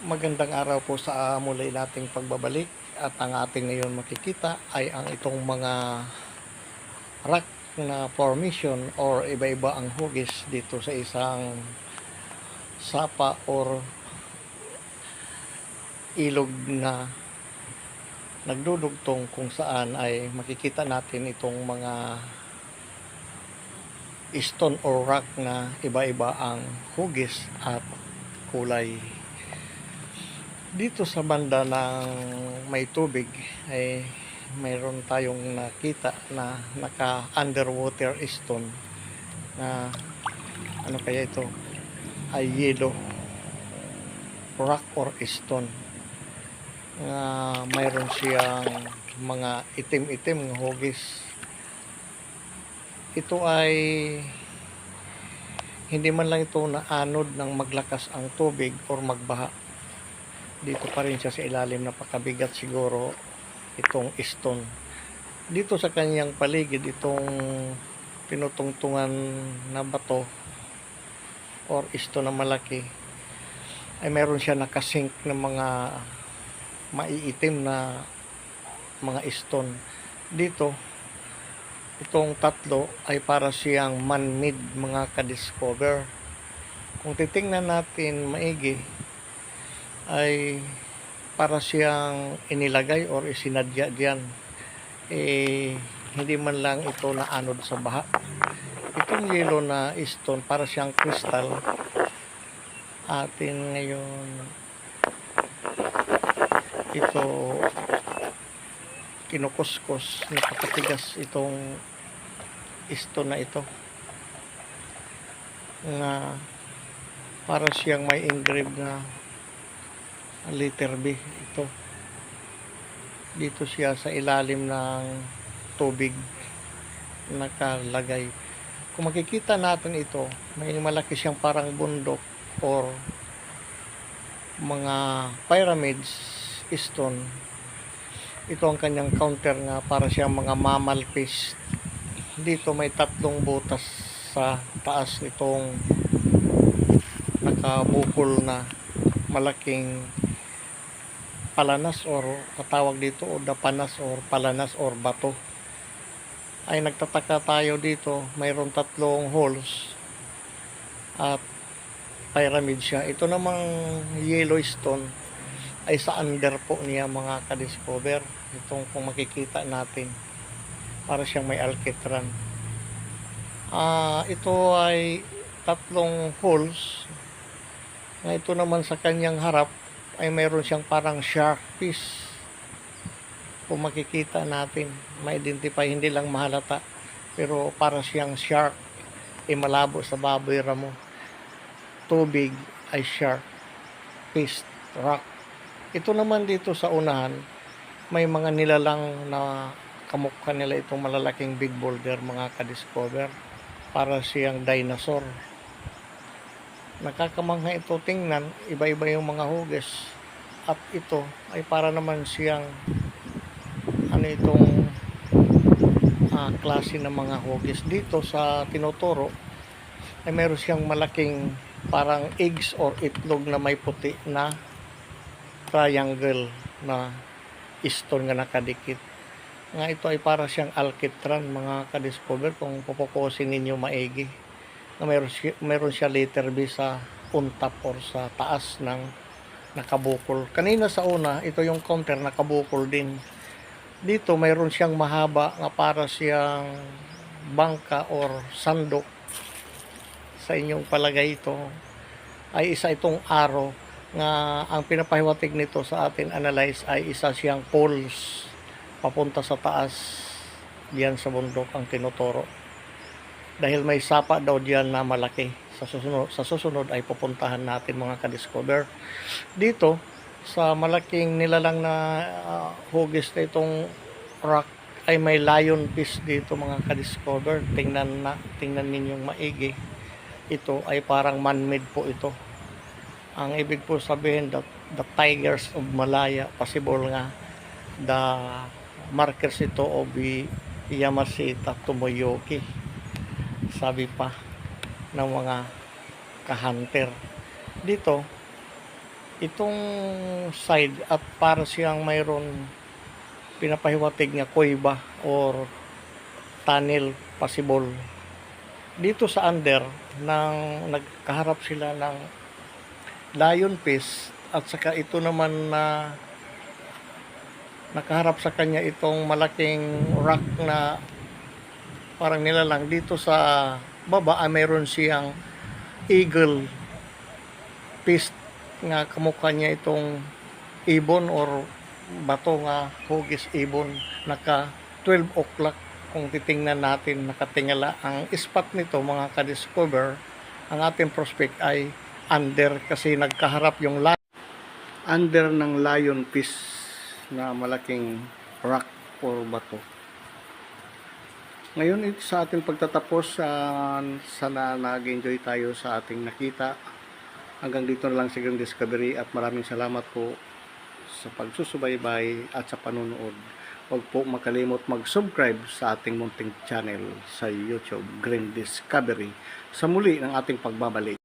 Magandang araw po sa muli nating pagbabalik at ang ating ngayon makikita ay ang itong mga rock na formation or iba-iba ang hugis dito sa isang sapa or ilog na nagdudugtong kung saan ay makikita natin itong mga stone or rock na iba-iba ang hugis at kulay. Dito sa banda ng may tubig ay mayroon tayong nakita na naka underwater stone na ano kaya ito ay yellow rock or stone na mayroon siyang mga itim-itim ng hugis. Ito ay hindi man lang ito naanod ng maglakas ang tubig or magbaha. Dito pa rin siya sa ilalim, napakabigat siguro itong stone. Dito sa kanyang paligid, itong tinutungtungan na bato or stone na malaki ay meron siya nakasink ng mga maiitim na mga stone. Dito, itong tatlo ay para siyang man-made mga ka-discover. Kung titingnan natin maigi, ay para siyang inilagay or isinadya diyan, hindi man lang ito naanod sa baha. Itong yellow na stone para siyang crystal. Atin ngayon ito kinukuskus, napakatigas itong stone na ito na para siyang may engraved na letter B. Ito dito siya sa ilalim ng tubig nakalagay. Kung makikita natin ito, may malaki siyang parang bundok or mga pyramids stone. Ito ang kanyang counter nga para siyang mga mammal fish. Dito may tatlong butas sa taas nitong nakabukol na malaking palanas or katawag dito o dapanas or palanas or bato. Ay nagtataka tayo dito, mayroon tatlong holes at pyramid siya. Ito namang yellow stone ay sa under po niya mga ka-discover. Itong kung makikita natin, para siyang may alkitran. Ito ay tatlong holes na ito naman sa kanyang harap ay mayroon siyang parang shark fish. Kung makikita natin, ma-identify, hindi lang mahalata, pero para siyang shark, malabo sa baboy ramo. Tubig ay shark fish rock. Ito naman dito sa unahan, may mga nilalang na kamukha nila itong malalaking big boulder mga ka-discover, para siyang dinosaur. Nakakamangha ito tingnan, iba-iba yung mga hugis. At ito ay para naman siyang itong klase ng mga hugis. Dito sa tinuturo ay meron siyang malaking parang eggs or itlog na may puti na triangle na stone nga nakadikit. Nga ito ay para siyang alkitran mga ka-discover kung pupukusin ninyo maigi. Na meron siya letter B sa untap or sa taas ng nakabukol. Kanina sa una, ito yung counter nakabukol din. Dito mayroon siyang mahaba nga para siyang bangka or sandok. Sa inyong palagay ito ay isa itong arrow nga ang pinapahiwatig nito sa atin analyze ay isa siyang poles papunta sa taas diyan sa bundok ang tinuturo. Dahil may sapa daw diyan na malaki. Sa susunod ay pupuntahan natin mga ka-discover. Dito sa malaking nilalang na hugis na itong rock ay may lion fish dito mga ka-discover. Tingnan ninyong maigi. Ito ay parang man-made po ito. Ang ibig po sabihin the tigers of Malaya, possible nga the markers ito of Yamashita Tomoyoki, sabi pa ng mga ka-hunter. Dito itong side at para siyang mayroon pinapahiwatig nga kuweba or tunnel possible. Dito sa under nang nagkaharap sila ng lion fish at saka ito naman na nakaharap sa kanya itong malaking rock na parang nilalang. Dito sa baba ay mayroon siyang eagle fish nga kamukha niya itong ibon or bato nga hugis ibon. Naka 12 o'clock kung titingnan natin, nakatingala ang spot nito mga ka-discover. Ang ating prospect ay under kasi nagkaharap yung under ng lion fish na malaking rock or bato. Ngayon sa ating pagtatapos, sana nag-enjoy tayo sa ating nakita. Hanggang dito na lang sa Green Discovery at maraming salamat po sa pagsusubaybay at sa panunood. Huwag po makalimot mag-subscribe sa ating munting channel sa YouTube, Green Discovery. Sa muli ng ating pagbabalik.